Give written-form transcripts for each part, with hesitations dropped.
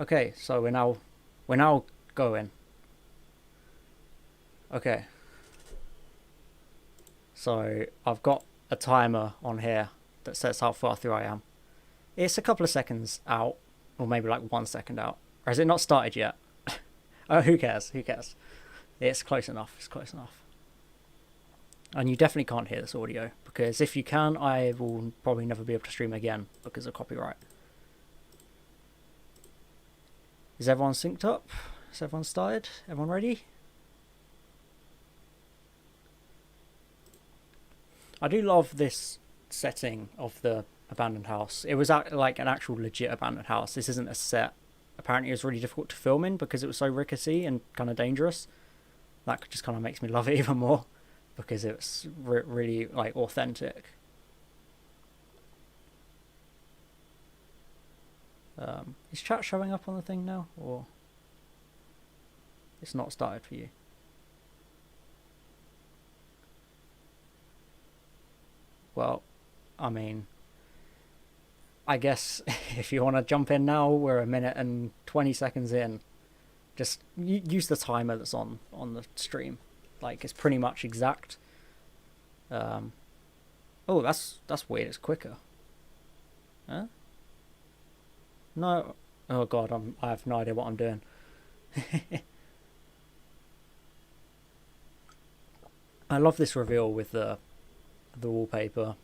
Okay, so we're now going. Okay, so I've got a timer on here that says how far through I am. It's a couple of seconds out, or maybe like 1 second out. Or has it not started yet? Oh, who cares? Who cares? It's close enough. It's close enough. And you definitely can't hear this audio because if you can, I will probably never be able to stream again because of copyright. Is everyone synced up? Is everyone started? Everyone ready? I do love this setting of the abandoned house. It was like an actual legit abandoned house. This isn't a set. Apparently, it was really difficult to film in because it was so rickety and kind of dangerous. That just kind of makes me love it even more because it's really like authentic. Is chat showing up on the thing now, or it's not started for you? Well, I mean, I guess if you want to jump in now, we're a minute and 20 seconds in. Just use the timer that's on the stream. Like, it's pretty much exact. Um, oh, that's weird. It's quicker. Huh? No. Oh god, I have no idea what I'm doing. I love this reveal with the wallpaper.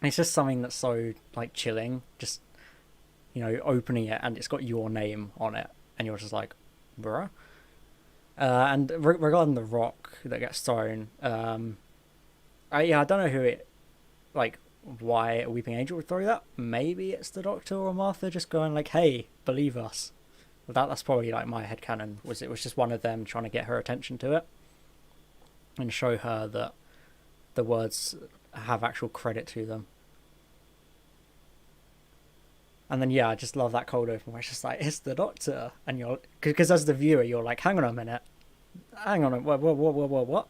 It's just something that's so like chilling. Just opening it and it's got your name on it, and you're just like, bruh. And regarding the rock that gets thrown, I don't know who it like why a weeping angel would throw that. Maybe it's the Doctor or Martha just going like, "Hey, believe us." But that's probably like my headcanon. It was just one of them trying to get her attention to it and show her that the words have actual credit to them. And then yeah, I just love that cold open where it's just like it's the Doctor, and you're because as the viewer you're like, hang on a minute, hang on, what?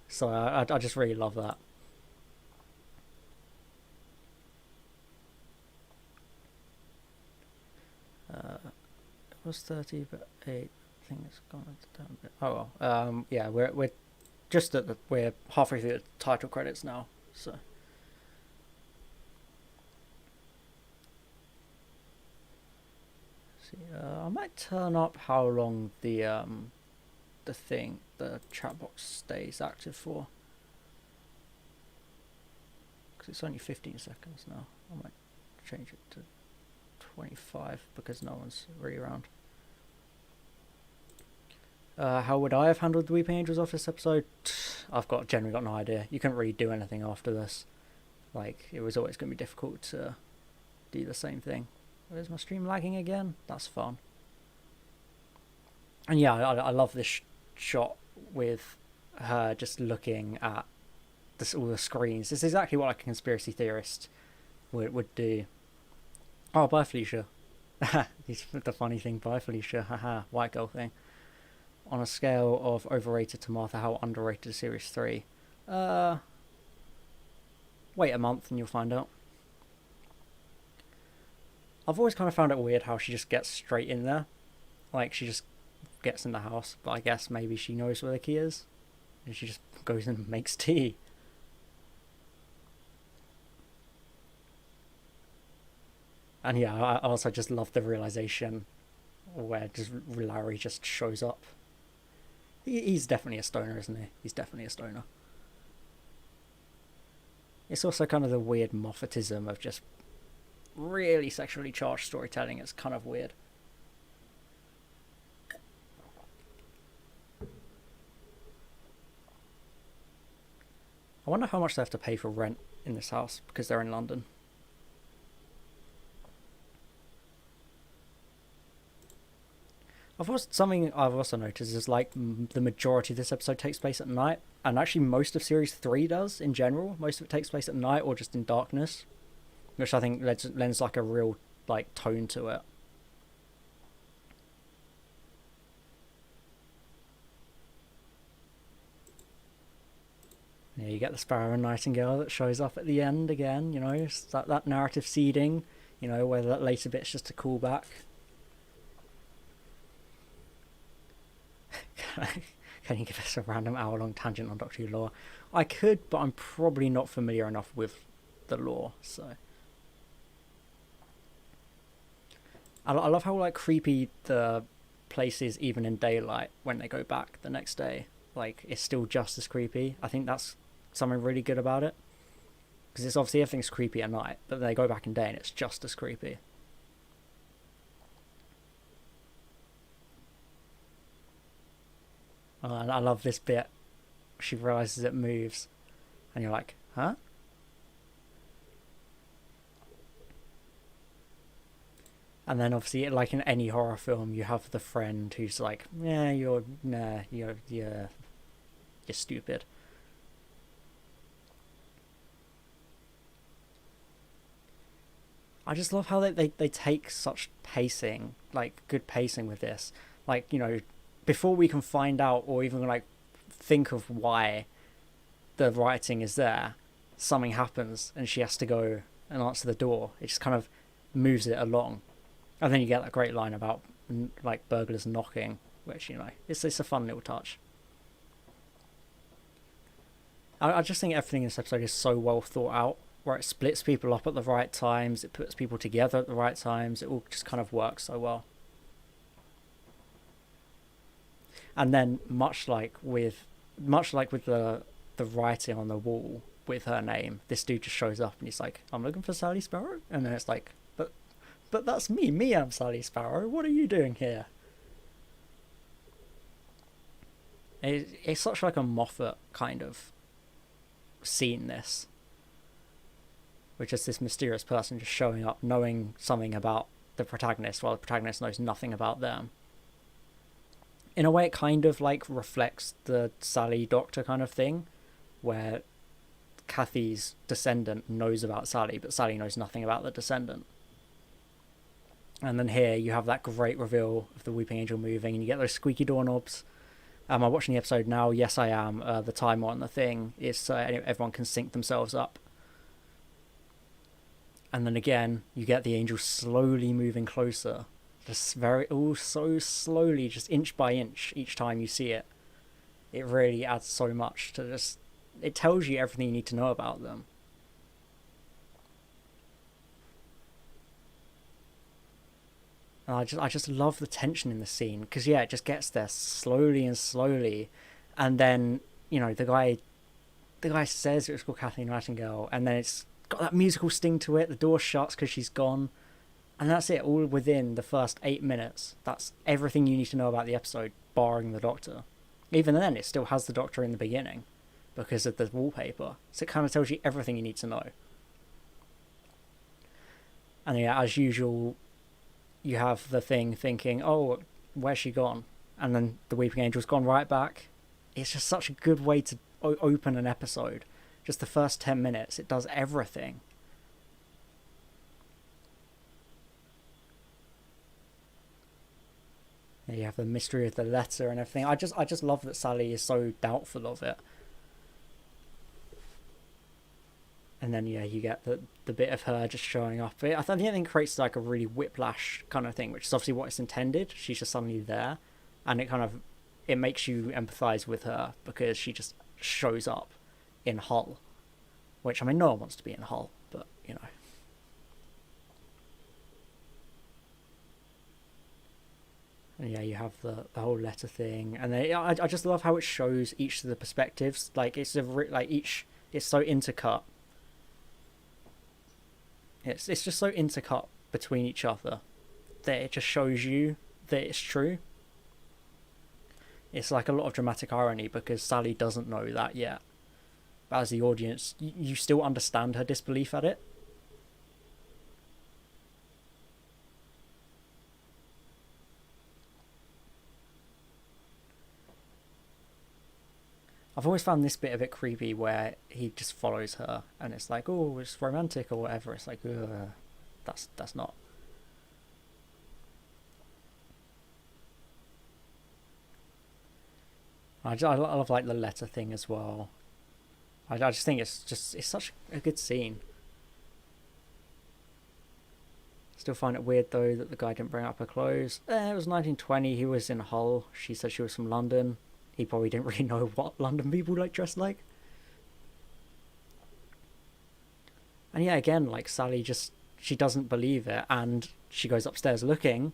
So I just really love that. It was 30, but 8. I think it's gone down a bit. Oh well. Yeah, we're just we're halfway through the title credits now. So see, I might turn up how long the chat box stays active for, because it's only 15 seconds now. I might change it to 25 because no one's really around. How would I have handled the Weeping Angels off this episode? I've generally got no idea. You couldn't really do anything after this. Like, it was always going to be difficult to do the same thing. Where's my stream lagging again? That's fun. And yeah, I love this shot with her just looking at all the screens. This is exactly what like a conspiracy theorist would do. Oh, bye Felicia. The funny thing, bye Felicia. Haha, white girl thing. On a scale of overrated to Martha, how underrated is Series 3? Wait a month and you'll find out. I've always kind of found it weird how she just gets straight in there. Like, she just gets in the house, but I guess maybe she knows where the key is. And she just goes and makes tea. And yeah, I also just love the realization where just Larry just shows up. He's definitely a stoner, isn't he? He's definitely a stoner. It's also kind of the weird Moffatism of just really sexually charged storytelling. It's kind of weird. I wonder how much they have to pay for rent in this house because they're in London. Something I've also noticed is like the majority of this episode takes place at night, and actually most of series 3 does in general. Most of it takes place at night or just in darkness, which I think lends like a real like tone to it. Yeah, you get the Sparrow and Nightingale that shows up at the end again. It's that narrative seeding. Where that later bit's just a callback. Can you give us a random hour-long tangent on Doctor Who lore? I could, but I'm probably not familiar enough with the lore, so... I love how, like, creepy the place is even in daylight when they go back the next day. Like, it's still just as creepy. I think that's something really good about it. Because it's obviously everything's creepy at night, but they go back in day and it's just as creepy. And I love this bit. She realises it moves. And you're like, huh? And then obviously, like in any horror film, you have the friend who's like, yeah, you're stupid. I just love how they take such pacing, like good pacing with this. Like, you know, before we can find out or even like think of why the writing is there, something happens and she has to go and answer the door. It just kind of moves it along. And then you get that great line about like burglars knocking, which, you know, it's a fun little touch. I just think everything in this episode is so well thought out, where it splits people up at the right times, it puts people together at the right times, it all just kind of works so well. And then much like with the writing on the wall with her name, this dude just shows up and he's like, I'm looking for Sally Sparrow, and then it's like, but that's me, I'm Sally Sparrow, what are you doing here? It's such like a Moffat kind of scene, this, which is this mysterious person just showing up knowing something about the protagonist while the protagonist knows nothing about them. In a way, it kind of like reflects the Sally Doctor kind of thing, where Kathy's descendant knows about Sally, but Sally knows nothing about the descendant. And then here you have that great reveal of the Weeping Angel moving, and you get those squeaky doorknobs. Am I watching the episode now? Yes, I am. The timer on the thing is so everyone can sync themselves up. And then again, you get the angel slowly moving closer. Just so slowly, just inch by inch each time you see it. It really adds so much to just... It tells you everything you need to know about them. And I just love the tension in the scene, because yeah, it just gets there slowly and slowly, and then, you know, the guy says it was called Kathleen Nightingale, and then it's got that musical sting to it. The door shuts because she's gone, and that's it. All within the first 8 minutes. That's everything you need to know about the episode, barring the Doctor. Even then, it still has the Doctor in the beginning because of the wallpaper, so it kind of tells you everything you need to know. And yeah, as usual, you have the thing thinking, oh, where's she gone? And then the Weeping Angel's gone right back. It's just such a good way to open an episode. Just the first 10 minutes, it does everything. Yeah, you have the mystery of the letter and everything. I just love that Sally is so doubtful of it. And then, yeah, you get the bit of her just showing up. I think it creates like a really whiplash kind of thing, which is obviously what it's intended. She's just suddenly there. And it makes you empathise with her because she just shows up in Hull. Which, I mean, no one wants to be in Hull, but, you know. And yeah, you have the whole letter thing. And then, I just love how it shows each of the perspectives. Like, it's so intercut. It's just so intercut between each other that it just shows you that it's true. It's like a lot of dramatic irony because Sally doesn't know that yet. But as the audience, you still understand her disbelief at it. I've always found this bit a bit creepy where he just follows her and it's like, oh, it's romantic or whatever. It's like, that's not. I love like the letter thing as well. I just think it's such a good scene. Still find it weird though that the guy didn't bring up her clothes. It was 1920. He was in Hull. She said she was from London. he probably didn't really know what London people like dressed like. And yeah, again, like Sally just, she doesn't believe it, and she goes upstairs looking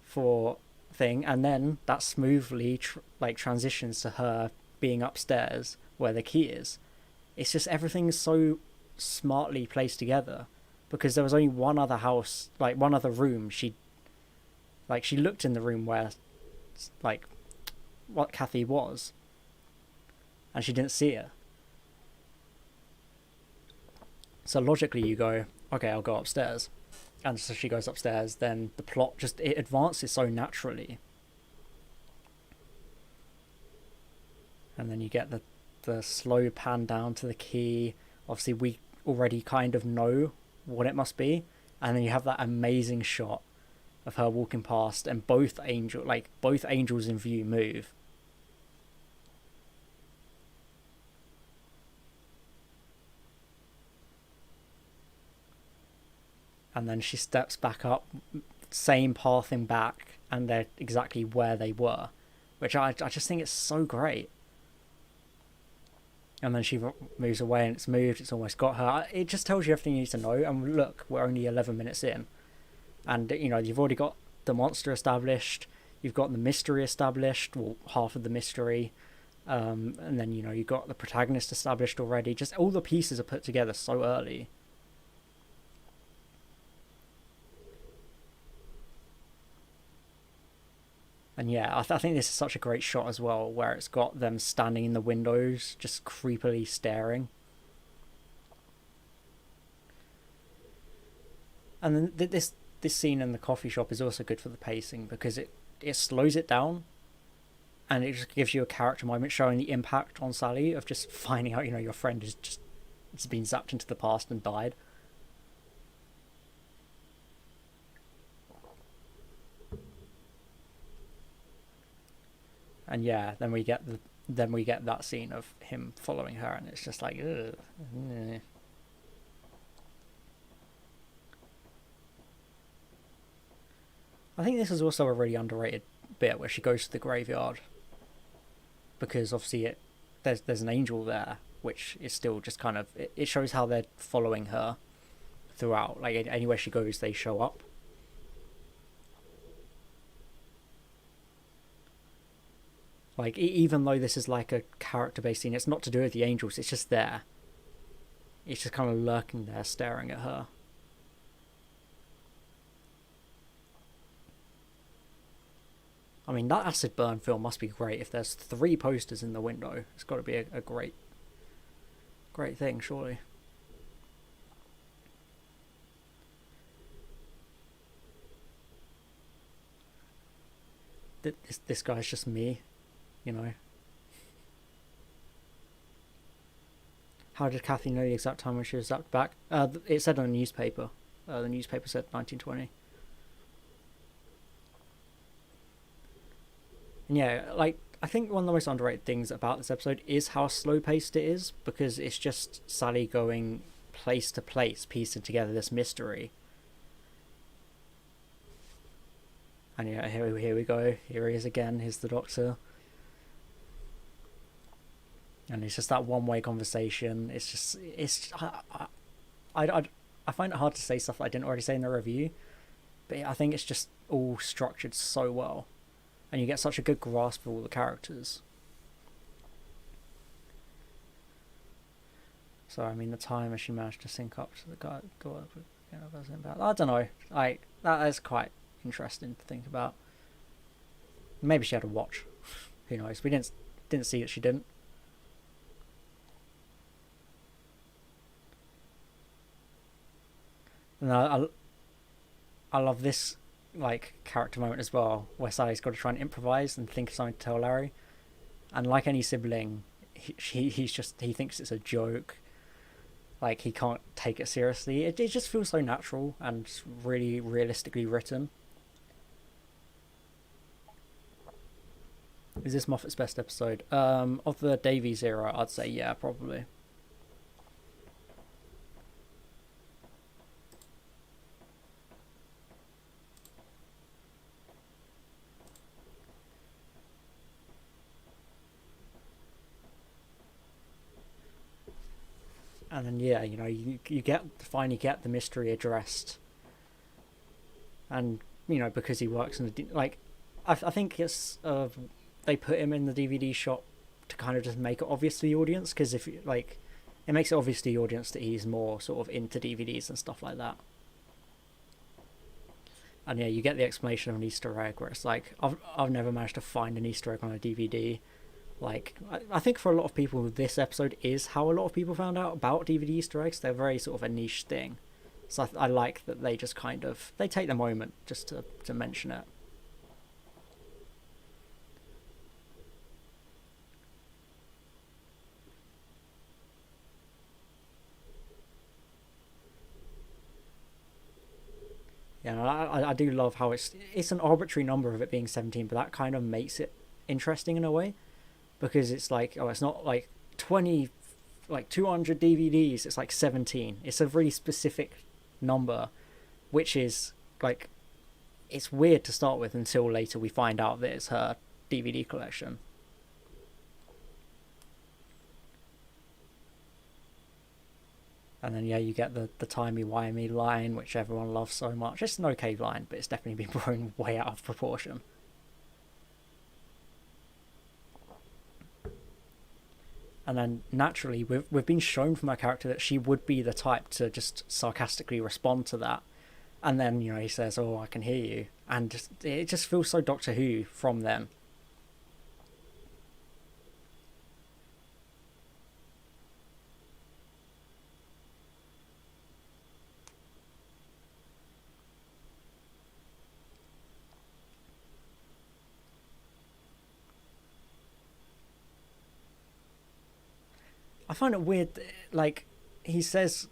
for thing, and then that smoothly like transitions to her being upstairs where the key is. It's just everything's so smartly placed together, because there was only one other house, like one other room. She looked in the room where like what Kathy was, and she didn't see her. So logically you go, okay, I'll go upstairs. And so she goes upstairs, then the plot just, it advances so naturally. And then you get the slow pan down to the key. Obviously we already kind of know what it must be. And then you have that amazing shot of her walking past, and both angels in view move. And then she steps back up, same pathing back, and they're exactly where they were, which I just think it's so great. And then she moves away, and it's moved, it's almost got her. It just tells you everything you need to know. And look, we're only 11 minutes in, and you know, you've already got the monster established, you've got the mystery established, well, half of the mystery, and then, you know, you've got the protagonist established already. Just all the pieces are put together so early. And yeah, I think this is such a great shot as well, where it's got them standing in the windows, just creepily staring. And then this scene in the coffee shop is also good for the pacing, because it slows it down, and it just gives you a character moment showing the impact on Sally of just finding out, you know, your friend is just, it's been zapped into the past and died. And yeah, then we get that scene of him following her, and it's just like, ugh. I think this is also a really underrated bit where she goes to the graveyard, because obviously there's an angel there, which is still just kind of, it shows how they're following her throughout. Like anywhere she goes, they show up. Like, even though this is like a character-based scene, it's not to do with the angels, it's just there. It's just kind of lurking there, staring at her. I mean, that acid burn film must be great if there's 3 posters in the window. It's got to be a great thing, surely. This guy's just me, you know. How did Kathy know the exact time when she was zapped back? It said on the newspaper. The newspaper said 1920. And yeah, like, I think one of the most underrated things about this episode is how slow-paced it is, because it's just Sally going place to place, piecing together this mystery. And yeah, here we go. Here he is again. Here's the Doctor. And it's just that one-way conversation. I find it hard to say stuff that I didn't already say in the review, but I think it's just all structured so well, and you get such a good grasp of all the characters. So I mean, the time as she managed to sync up to the guy, I don't know. That is quite interesting to think about. Maybe she had a watch. Who knows? We didn't see it. She didn't. And I love this like character moment as well, where Sally's got to try and improvise and think of something to tell Larry, and like any sibling, he thinks it's a joke. Like, he can't take it seriously. It just feels so natural and really realistically written. Is this Moffat's best episode? Of the Davies era, I'd say yeah, probably. And then yeah, you get finally get the mystery addressed, and because he works in the like, I think it's they put him in the DVD shop to kind of just make it obvious to the audience, because if like, it makes it obvious to the audience that he's more sort of into DVDs and stuff like that. And yeah, you get the explanation of an Easter egg where it's like, I've never managed to find an Easter egg on a DVD. Like, I think for a lot of people, this episode is how a lot of people found out about DVD Easter eggs. They're very sort of a niche thing. So I like that they just kind of, they take the moment just to mention it. Yeah, I do love how it's an arbitrary number of it being 17, but that kind of makes it interesting in a way, because it's like, oh, it's not like 20, like 200 DVDs, it's like 17. It's a really specific number, which is like, it's weird to start with until later we find out that it's her DVD collection. And then yeah, you get the timey-wimey line, which everyone loves so much. It's an okay line, but it's definitely been blown way out of proportion. And then naturally, we've been shown from her character that she would be the type to just sarcastically respond to that. And then, he says, "Oh, I can hear you." And it just feels so Doctor Who from them. I find it weird, like, he says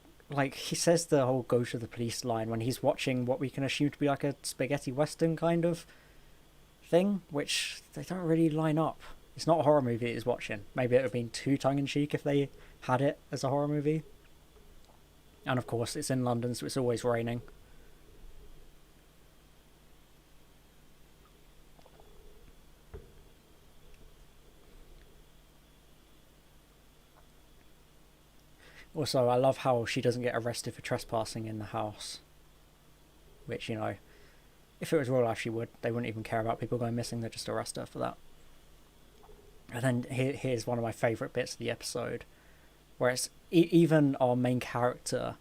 he says the whole "go to the police" line when he's watching what we can assume to be like a spaghetti western kind of thing, which they don't really line up. It's not a horror movie he's watching. Maybe it would have been too tongue-in-cheek if they had it as a horror movie. And of course, it's in London, so it's always raining. Also, I love how she doesn't get arrested for trespassing in the house. Which, if it was real life, she would. They wouldn't even care about people going missing. They'd just arrest her for that. And then here's one of my favourite bits of the episode, where it's even our main character,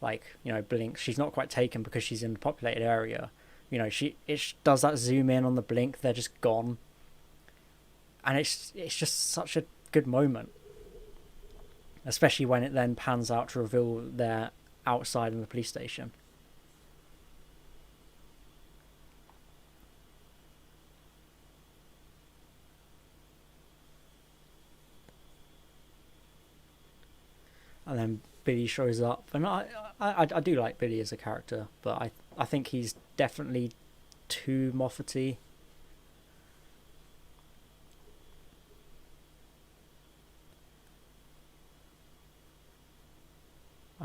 like, blinks. She's not quite taken because she's in the populated area. It does that zoom in on the blink. They're just gone. And it's just such a good moment. Especially when it then pans out to reveal they're outside in the police station. And then Billy shows up, and I do like Billy as a character, but I think he's definitely too Moffat-y.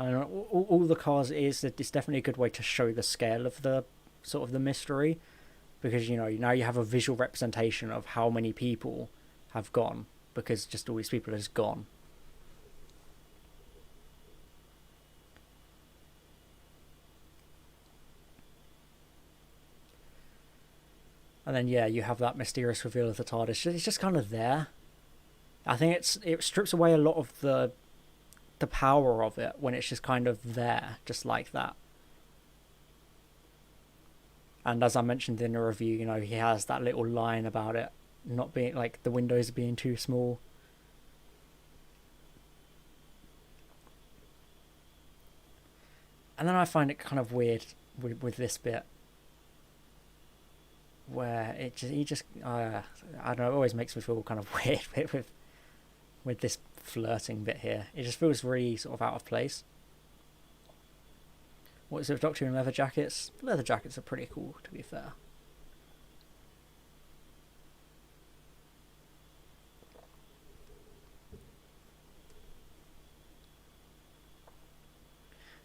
I don't know, all the cars it's definitely a good way to show the scale of the sort of the mystery, because now you have a visual representation of how many people have gone, because just all these people are just gone. And then yeah, you have that mysterious reveal of the TARDIS. It's just kind of there. I think it strips away a lot of the power of it when it's just kind of there, just like that. And as I mentioned in the review, he has that little line about it not being like the windows being too small. And then I find it kind of weird with this bit where he just I don't know, it always makes me feel kind of weird with this flirting bit here. It just feels really sort of out of place. What is it with Doctor in leather jackets? Leather jackets are pretty cool, to be fair.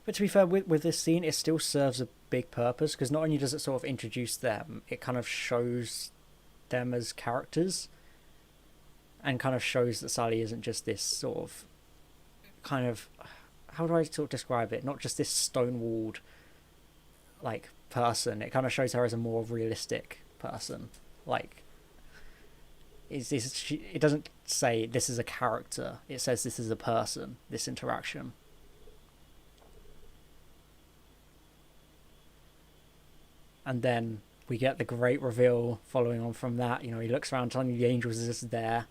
But to be fair, with this scene, it still serves a big purpose, because not only does it sort of introduce them, it kind of shows them as characters, and kind of shows that Sally isn't just this sort of kind of, how do I sort of describe it? Not just this stonewalled like person. It kind of shows her as a more realistic person. Like, it doesn't say this is a character. It says this is a person. This interaction. And then we get the great reveal following on from that. You know, he looks around, telling you the angels is just there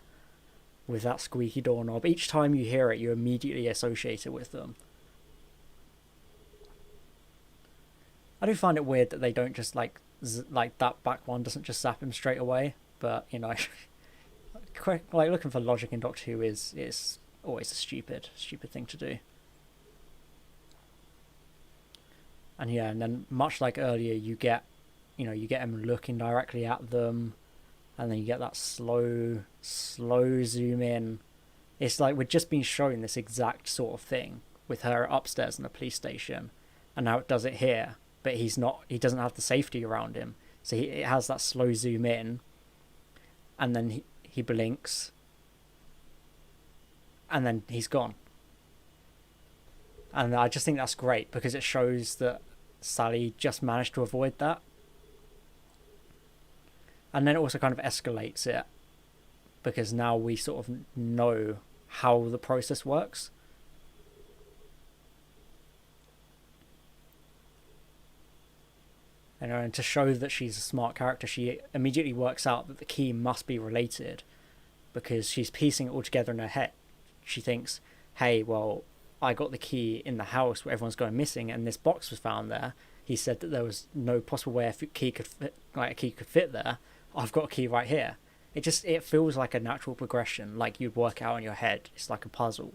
with that squeaky doorknob. Each time you hear it, you immediately associate it with them. I do find it weird that they don't just like that back one doesn't just zap him straight away. But you know, like looking for logic in Doctor Who is always a stupid thing to do. And yeah, and then much like earlier, you get him looking directly at them, and then you get that slow zoom in. It's like we've just been shown this exact sort of thing with her upstairs in the police station, and now it does it here. But he doesn't have the safety around him, so it has that slow zoom in, and then he blinks, and then he's gone. And I just think that's great because it shows that Sally just managed to avoid that. And then it also kind of escalates it because now we sort of know how the process works. And to show that she's a smart character, she immediately works out that the key must be related because she's piecing it all together in her head. She thinks, hey, well, I got the key in the house where everyone's going missing and this box was found there. He said that there was no possible way a key could fit there. I've got a key right here. It feels like a natural progression, like you'd work out in your head. It's like a puzzle.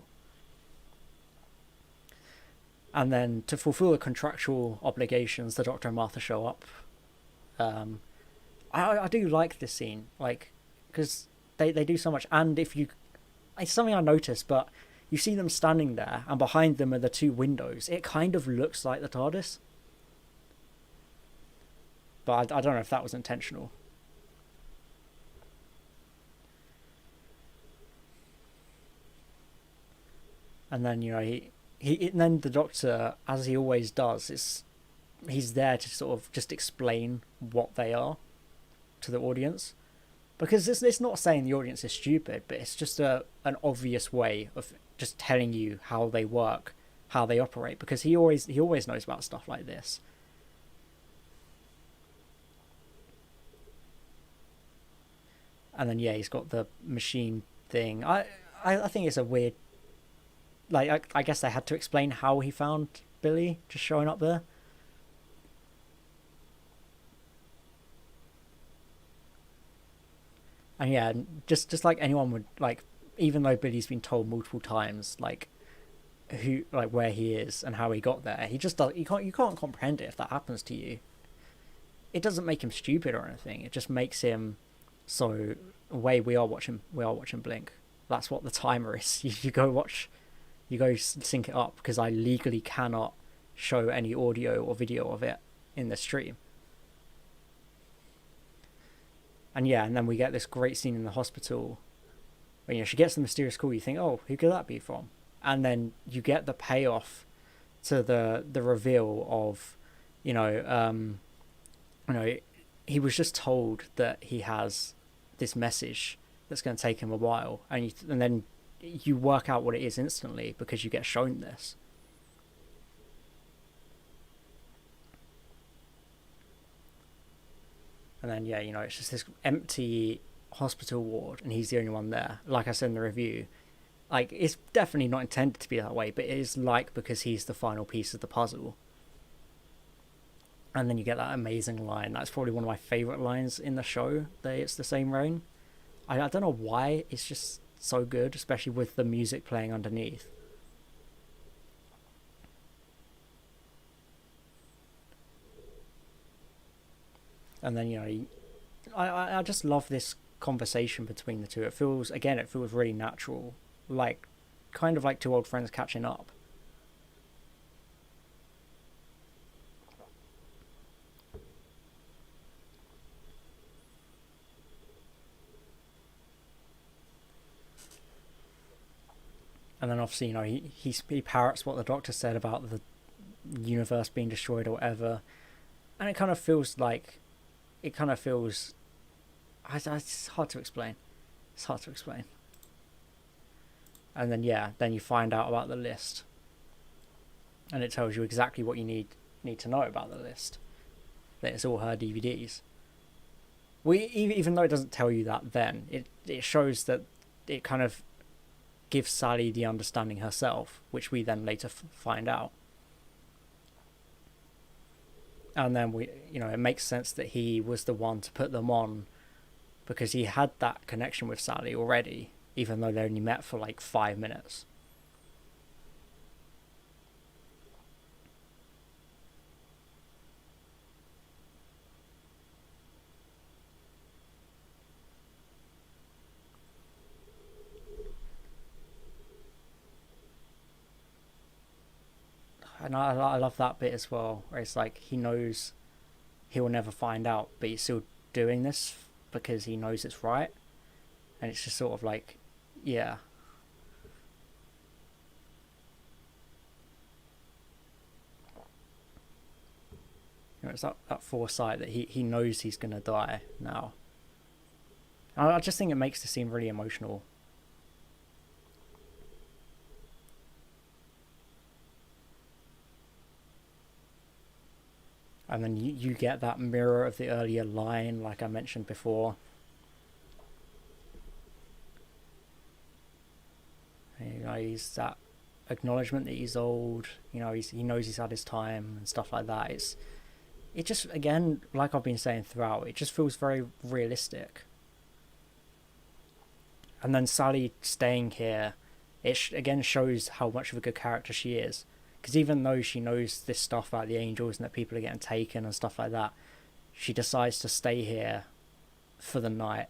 And then to fulfill the contractual obligations, the Doctor and Martha show up. I do like this scene, like, because they do so much. And it's something I noticed, but you see them standing there, and behind them are the two windows. It kind of looks like the TARDIS. But I don't know if that was intentional. And then, you know, and then the Doctor, as he always does, he's there to sort of just explain what they are to the audience. Because it's not saying the audience is stupid, but it's just an obvious way of just telling you how they work, how they operate. Because he always knows about stuff like this. And then, yeah, he's got the machine thing. I think it's a weird... Like, I guess they had to explain how he found Billy just showing up there. And yeah, just like anyone would, like, even though Billy's been told multiple times, like, where he is and how he got there, he just does. You can't comprehend it if that happens to you. It doesn't make him stupid or anything. It just makes him so. We are watching Blink. That's what the timer is. You go sync it up because I legally cannot show any audio or video of it in the stream. And yeah, and then we get this great scene in the hospital where, you know, she gets the mysterious call. You think, oh, who could that be from? And then you get the payoff to the reveal of, you know, he was just told that he has this message that's going to take him a while, and then you work out what it is instantly because you get shown this. And then, yeah, you know, it's just this empty hospital ward and he's the only one there. Like I said in the review, like, it's definitely not intended to be that way, but it is like because he's the final piece of the puzzle. And then you get that amazing line. That's probably one of my favourite lines in the show. It's the same rain. I don't know why. It's just so good, especially with the music playing underneath. And then, you know, I just love this conversation between the two. It feels really natural, like kind of like two old friends catching up. And then obviously, he parrots what the Doctor said about the universe being destroyed or whatever, and it kind of feels like, it's hard to explain. It's hard to explain. And then then you find out about the list, and it tells you exactly what you need to know about the list. That it's all her DVDs. Even though it doesn't tell you that, then it shows that it kind of gives Sally the understanding herself, which we then later find out. And then it makes sense that he was the one to put them on, because he had that connection with Sally already, even though they only met for like 5 minutes. And I love that bit as well, where it's like he knows he'll never find out, but he's still doing this because he knows it's right. And it's just sort of like, yeah. It's that foresight that he knows he's going to die now. I just think it makes the scene really emotional. And then you get that mirror of the earlier line, like I mentioned before. He's that acknowledgement that he's old. He knows he's had his time and stuff like that. It just, again, like I've been saying throughout, it just feels very realistic. And then Sally staying here, it again shows how much of a good character she is. Because even though she knows this stuff about the angels and that people are getting taken and stuff like that, she decides to stay here for the night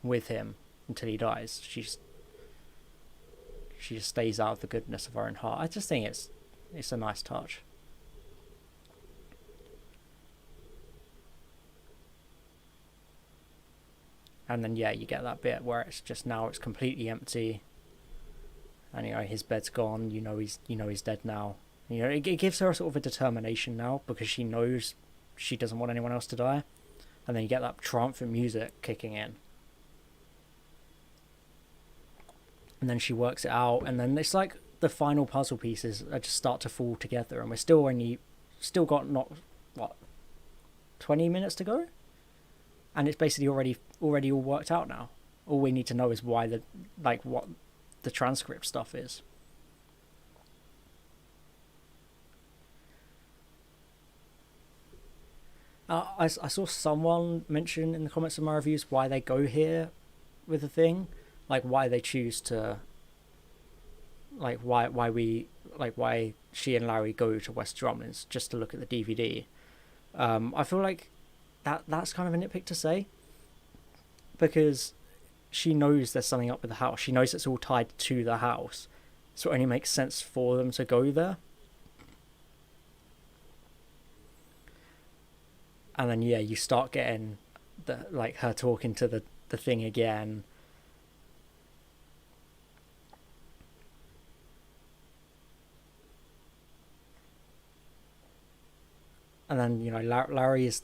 with him until he dies. She just stays out of the goodness of her own heart. I just think it's a nice touch. And then you get that bit where it's just now it's completely empty. And his bed's gone. He's dead now. It gives her sort of a determination now, because she knows she doesn't want anyone else to die. And then you get that triumphant music kicking in. And then she works it out, and then it's like the final puzzle pieces just start to fall together, and we're still got 20 minutes to go, and it's basically already all worked out now. All we need to know is what the transcript stuff is. I saw someone mention in the comments of my reviews why they go here with the thing, like why they choose to, like why she and Larry go to West Drumlins just to look at the DVD. I feel like that's kind of a nitpick to say, because she knows there's something up with the house. She knows it's all tied to the house, so it only makes sense for them to go there. And then you start getting her talking to the thing again. And then Larry is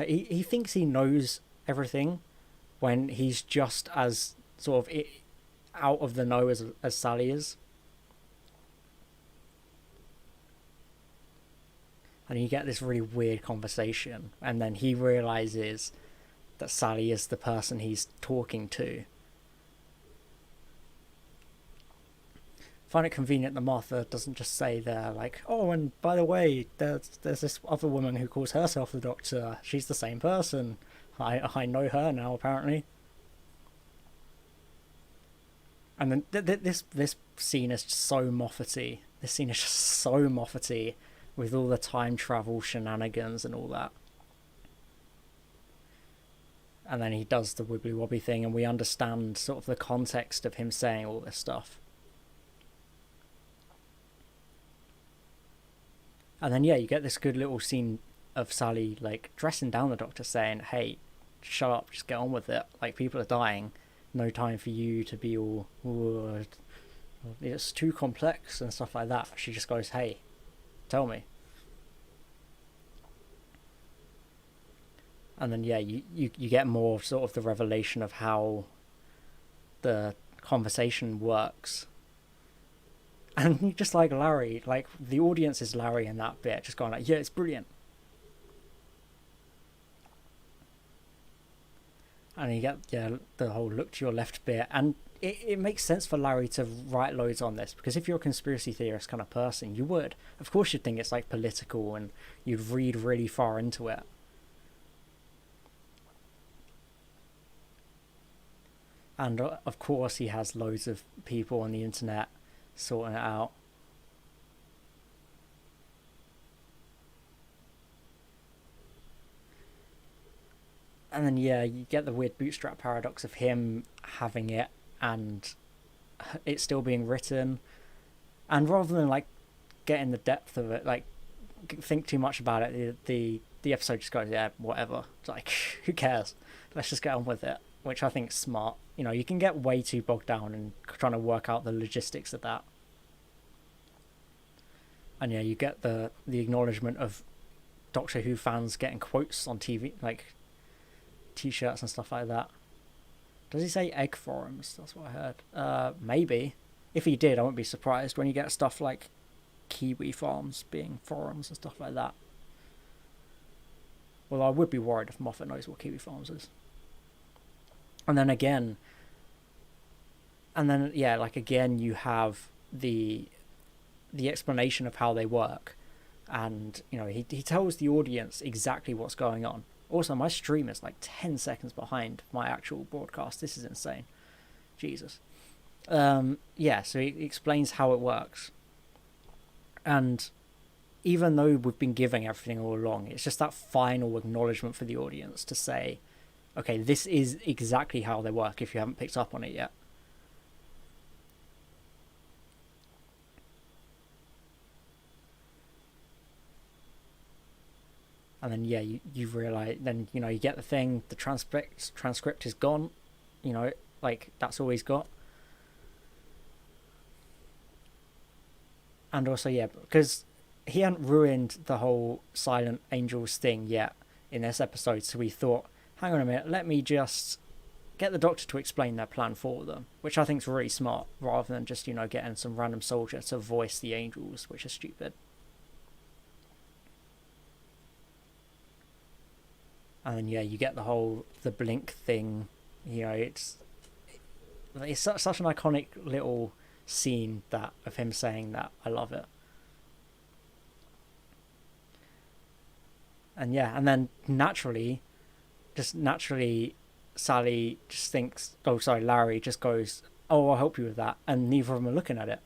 he thinks he knows everything, when he's just as sort of out of the know as Sally is. And you get this really weird conversation, and then he realizes that Sally is the person he's talking to. I find it convenient that Martha doesn't just say there, like, oh, and by the way, there's this other woman who calls herself the Doctor. She's the same person. I know her now, apparently. And then this scene is just so Moffat-y. This scene is just so Moffat-y, with all the time travel shenanigans and all that. And then he does the wibbly wobbly thing, and we understand sort of the context of him saying all this stuff. And then you get this good little scene of Sally dressing down the Doctor, saying, hey, shut up, just get on with it, people are dying, no time for you to be all it's too complex and stuff like that. She just goes, hey, tell me. And then yeah, you get more sort of the revelation of how the conversation works. And just like Larry, like the audience is Larry in that bit, just going like, yeah, it's brilliant. And you get the whole look to your left bit, and it makes sense for Larry to write loads on this, because if you're a conspiracy theorist kind of person, you would, of course, you'd think it's like political, and you'd read really far into it. And of course, he has loads of people on the internet sorting it out. And then yeah, you get the weird bootstrap paradox of him having it and it still being written, and rather than like get in the depth of it, like think too much about it, the episode just goes, yeah, whatever. It's like, who cares? Let's just get on with it, which I think is smart. You know, you can get way too bogged down in trying to work out the logistics of that. And yeah, you get the acknowledgement of Doctor Who fans getting quotes on TV, like t-shirts and stuff like that. Does he say egg forums? That's what I heard. Maybe. If he did, I wouldn't be surprised when you get stuff like kiwi farms being forums and stuff like that. Well, I would be worried if Moffat knows what kiwi farms is. And then yeah, like again, you have the explanation of how they work, and you know, he tells the audience exactly what's going on. Also, my stream is like 10 seconds behind my actual broadcast. This is insane. Jesus. Yeah, so he explains how it works. And even though we've been giving everything all along, it's just that final acknowledgement for the audience to say, okay, this is exactly how they work if you haven't picked up on it yet. And then yeah, you realize, then you know, you get the thing, the transcript is gone, you know, like that's all he's got. And also yeah, because he hadn't ruined the whole Silent Angels thing yet in this episode, so we thought, hang on a minute, let me just get the Doctor to explain their plan for them, which I think is really smart, rather than just, you know, getting some random soldier to voice the angels, which is stupid. And then yeah, you get the blink thing. You know, it's such an iconic little scene that of him saying that. I love it. And yeah, and then naturally, Sally just thinks, oh sorry, Larry just goes, oh, I'll help you with that, and neither of them are looking at it.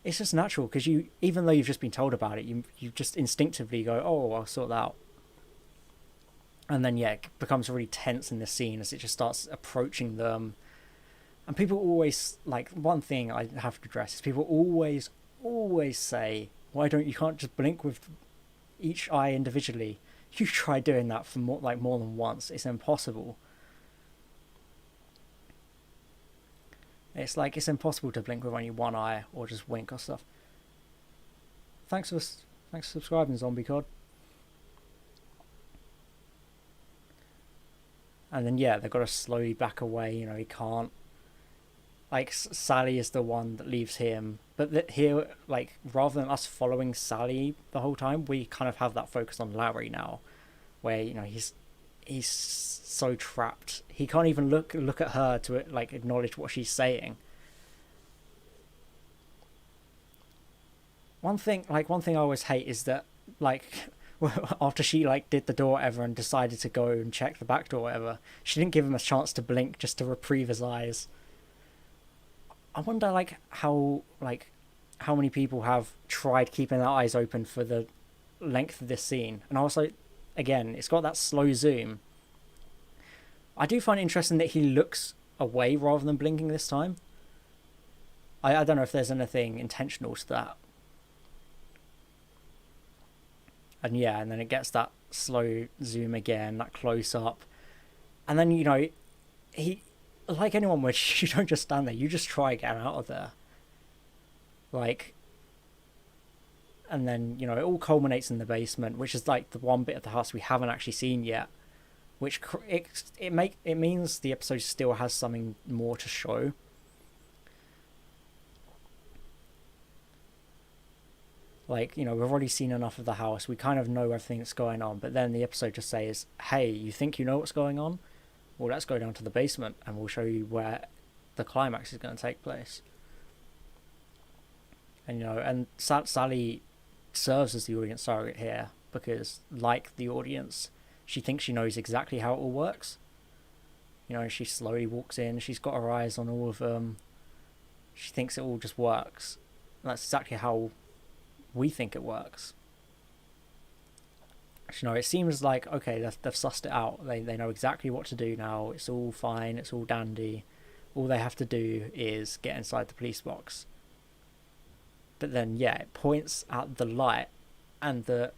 It's just natural, because you, even though you've just been told about it, you just instinctively go, oh, I'll sort that out. And then yeah, it becomes really tense in the scene as it just starts approaching them. And people always, like, one thing I have to address is people always say, why don't you can't just blink with each eye individually? You try doing that for more than once, it's impossible. It's like, it's impossible to blink with only one eye or just wink or stuff. Thanks for subscribing, Zombie Cod. And then yeah, they've got to slowly back away. You know, he can't. Like, Sally is the one that leaves him, but here, like, rather than us following Sally the whole time, we kind of have that focus on Larry now, where, you know, he's so trapped. He can't even look at her to, like, acknowledge what she's saying. One thing I always hate is that, like, after she like did the door whatever and decided to go and check the back door whatever, she didn't give him a chance to blink just to reprieve his eyes. I wonder like how many people have tried keeping their eyes open for the length of this scene. And also, again, it's got that slow zoom. I do find it interesting that he looks away rather than blinking this time. I don't know if there's anything intentional to that. And yeah, and then it gets that slow zoom again, that close up. And then, you know, he, like anyone would, you don't just stand there, you just try getting out of there. Like, and then, you know, it all culminates in the basement, which is like the one bit of the house we haven't actually seen yet, which it means the episode still has something more to show. Like, you know, we've already seen enough of the house, we kind of know everything that's going on, but then the episode just says, hey, you think you know what's going on? Well, let's go down to the basement and we'll show you where the climax is going to take place. And, you know, and Sally serves as the audience surrogate here because, like the audience, she thinks she knows exactly how it all works. You know, she slowly walks in, she's got her eyes on all of them, she thinks it all just works. And that's exactly how we think it works. You know, it seems like, okay, they've sussed it out, they know exactly what to do now, it's all fine, it's all dandy, all they have to do is get inside the police box. But then, yeah, it points at the light and the...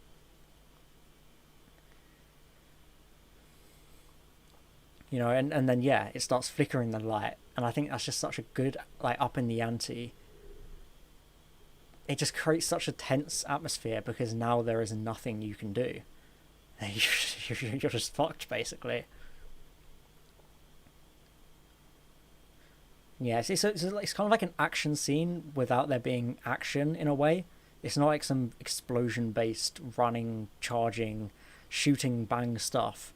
You know, and then, yeah, it starts flickering the light. And I think that's just such a good, like, up in the ante. It just creates such a tense atmosphere because now there is nothing you can do. You're just fucked, basically. Yeah, it's kind of like an action scene without there being action in a way. It's not like some explosion-based running, charging, shooting, bang stuff.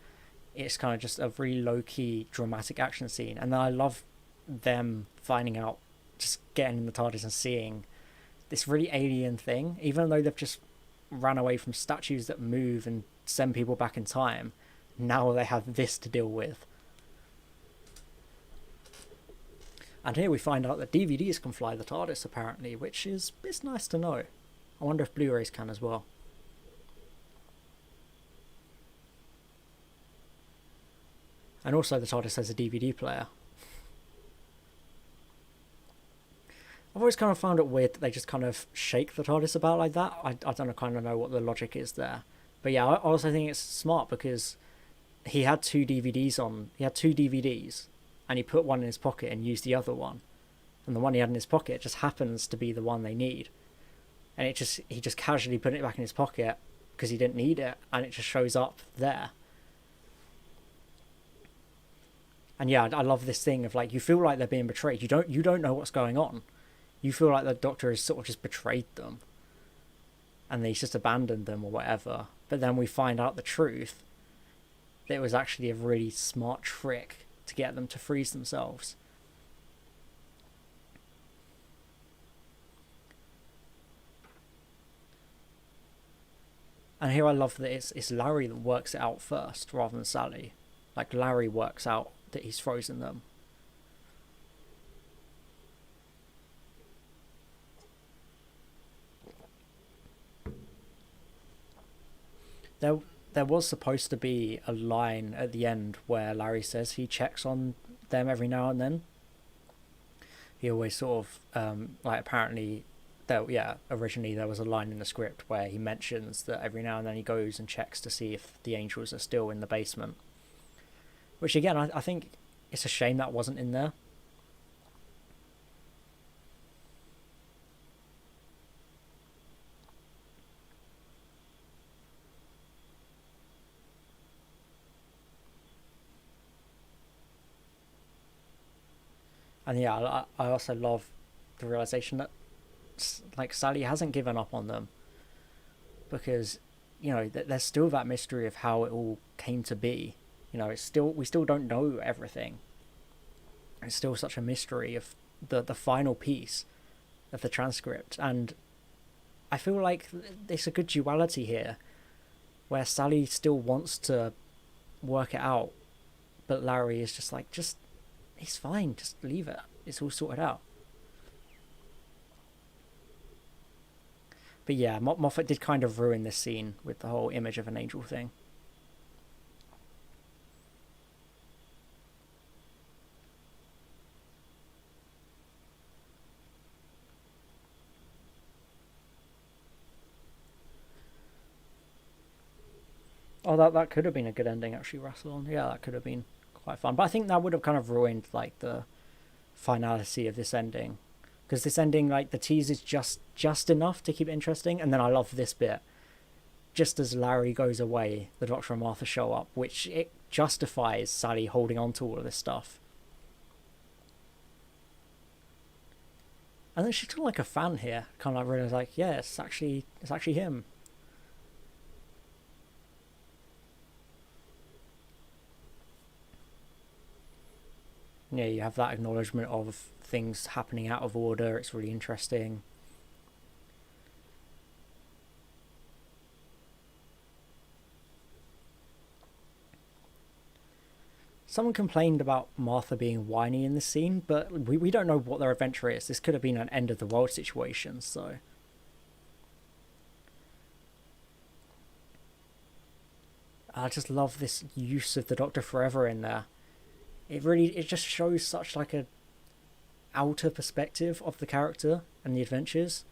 It's kind of just a really low-key, dramatic action scene. And then I love them finding out, just getting in the TARDIS and seeing this really alien thing. Even though they've just ran away from statues that move and send people back in time, now they have this to deal with. And here we find out that DVDs can fly the TARDIS, apparently, which is, it's nice to know. I wonder if Blu-rays can as well. And also the TARDIS has a DVD player. I've always kind of found it weird that they just kind of shake the TARDIS about like that. I don't kind of know what the logic is there. But yeah, I also think it's smart because he had two DVDs, and he put one in his pocket and used the other one. And the one he had in his pocket just happens to be the one they need. And he just casually put it back in his pocket because he didn't need it, and it just shows up there. And yeah, I love this thing of, like, you feel like they're being betrayed. You don't know what's going on. You feel like the Doctor has sort of just betrayed them. And he's just abandoned them or whatever. But then we find out the truth. That it was actually a really smart trick to get them to freeze themselves. And here I love that it's Larry that works it out first rather than Sally. Like, Larry works out that he's frozen them. There was supposed to be a line at the end where Larry says he checks on them every now and then. He always sort of, like, apparently, originally there was a line in the script where he mentions that every now and then he goes and checks to see if the angels are still in the basement. Which, again, I think it's a shame that wasn't in there. And yeah, I also love the realization that, like, Sally hasn't given up on them, because, you know, there's still that mystery of how it all came to be. You know, we still don't know everything. It's still such a mystery of the final piece of the transcript, and I feel like there's a good duality here, where Sally still wants to work it out, but Larry is just like, he's fine, just leave it. It's all sorted out. But yeah, Moffat did kind of ruin this scene with the whole image of an angel thing. Oh, that could have been a good ending, actually, Watchalong. Yeah, that could have been quite fun. But I think that would have kind of ruined, like, the finality of this ending. because this ending, like the tease is just enough to keep it interesting. And then I love this bit. Just as Larry goes away, the Doctor and Martha show up, which it justifies Sally holding on to all of this stuff. And then she's kind of like a fan here, kind of like realize like, yeah, it's actually him. Yeah, you have that acknowledgement of things happening out of order. It's really interesting. Someone complained about Martha being whiny in this scene, but we don't know what their adventure is. This could have been an end of the world situation, so. I just love this use of the Doctor Forever in there. It just shows such like a outer perspective of the character and the adventures.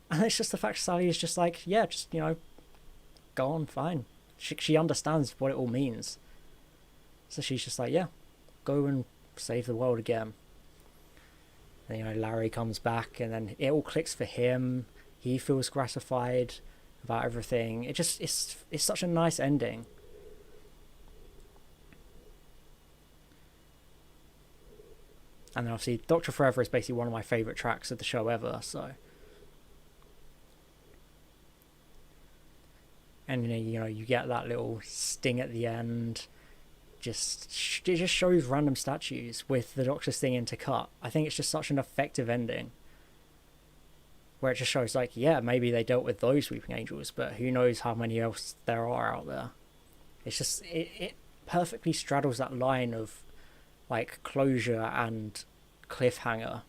And it's just the fact Sally is just like, yeah, just, go on, fine. She understands what it all means. So she's just like, yeah, go and save the world again. And, Larry comes back and then it all clicks for him. He feels gratified about everything. It's such a nice ending. And then obviously Doctor Forever is basically one of my favourite tracks of the show ever, so. And you get that little sting at the end. It just shows random statues with the Doctor singing to cut. I think it's just such an effective ending. Where it just shows like, yeah, maybe they dealt with those weeping angels, but who knows how many else there are out there. It's just, it perfectly straddles that line of like closure and cliffhanger.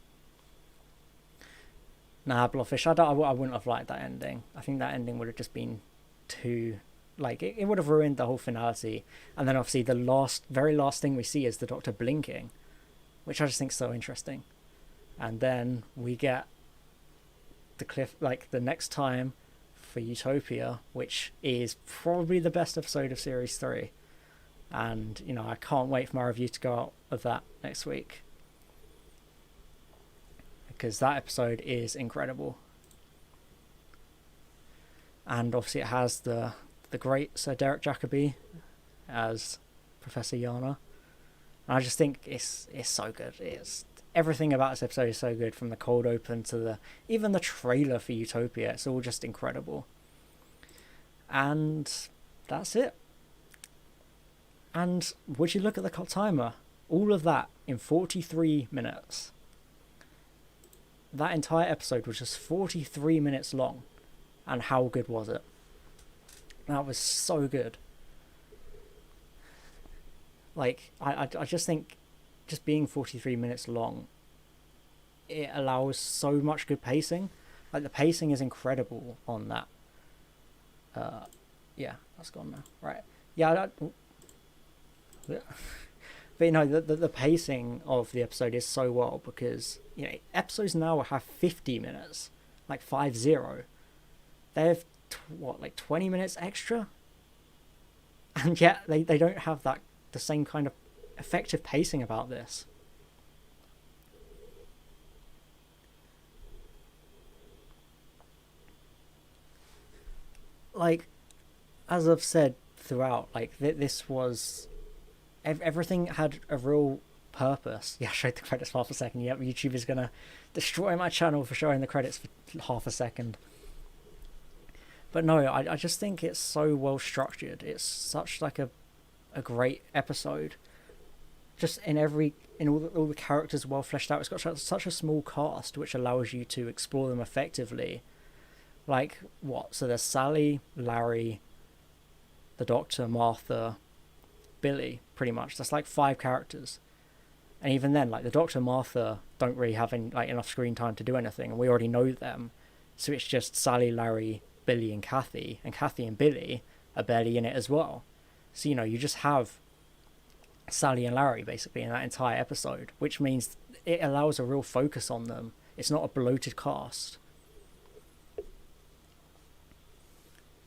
Nah, Blobfish, I wouldn't have liked that ending. I think that ending would have just been too, like, it would have ruined the whole finality. And then obviously the very last thing we see is the Doctor blinking, which I just think is so interesting. And then we get the next time for Utopia, which is probably the best episode of Series 3. And, I can't wait for my review to go out of that next week. Because that episode is incredible. And obviously it has the great Sir Derek Jacobi as Professor Yana. And I just think it's so good. Everything about this episode is so good, from the cold open to even the trailer for Utopia. It's all just incredible. And that's it. And would you look at the timer? All of that in 43 minutes. That entire episode was just 43 minutes long. And how good was it? That was so good. Like, I just think just being 43 minutes long, it allows so much good pacing. Like, the pacing is incredible on that. Yeah, that's gone now. Right. Yeah, but the pacing of the episode is so well, because episodes now have 50 minutes, like 50. They have 20 minutes extra, and yet they don't have the same kind of effective pacing about this. Like, as I've said throughout, like, this was, everything had a real purpose. Yeah, I showed the credits for half a second. Yep, YouTube is gonna destroy my channel for showing the credits for half a second. But no, I just think it's so well structured. It's such like a great episode. Just in all the characters well fleshed out. It's got such a small cast, which allows you to explore them effectively. Like, what? So there's Sally, Larry, the Doctor, Martha, Billy, pretty much. That's like 5 characters. And even then, like, the Doctor and Martha don't really have enough screen time to do anything, and we already know them. So it's just Sally, Larry, Billy and Kathy and Billy are barely in it as well. So, you just have Sally and Larry basically in that entire episode, which means it allows a real focus on them. It's not a bloated cast.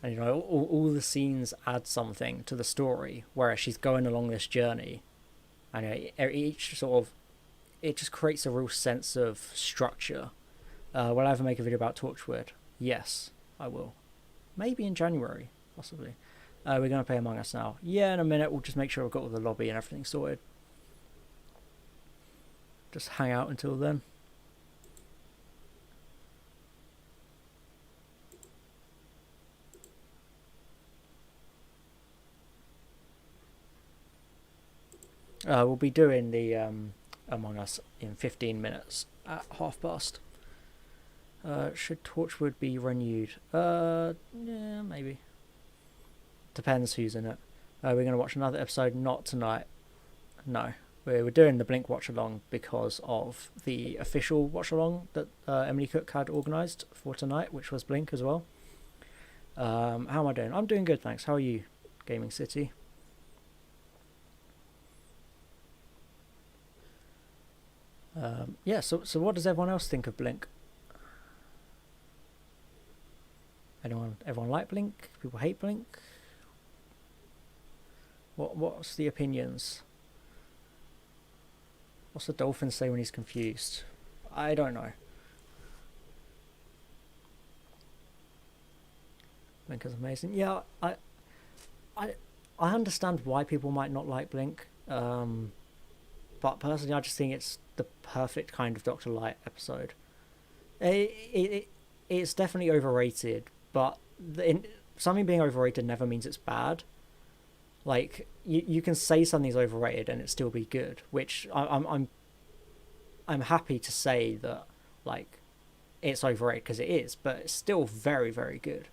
And, all the scenes add something to the story, whereas she's going along this journey. And each sort of it just creates a real sense of structure. Will I ever make a video about Torchwood? Yes, I will. Maybe in January, possibly. We're going to play Among Us now. Yeah, in a minute. We'll just make sure we've got all the lobby and everything sorted. Just hang out until then. We'll be doing the Among Us in 15 minutes at past. Should Torchwood be renewed? Yeah, maybe. Depends who's in it. We're going to watch another episode, not tonight. No. We're doing the Blink Watchalong because of the official Watchalong that Emily Cook had organised for tonight, which was Blink as well. How am I doing? I'm doing good, thanks. How are you, Gaming City? Yeah, so what does everyone else think of Blink? Everyone like Blink? People hate Blink? What's the opinions? What's the dolphin say when he's confused? I don't know. Blink is amazing. Yeah, I understand why people might not like Blink. But personally, I just think it's the perfect kind of Dr. Light episode. It's definitely overrated, but something being overrated never means it's bad. Like you can say something's overrated and it still be good, which I'm happy to say that like it's overrated because it is, but it's still very, very good.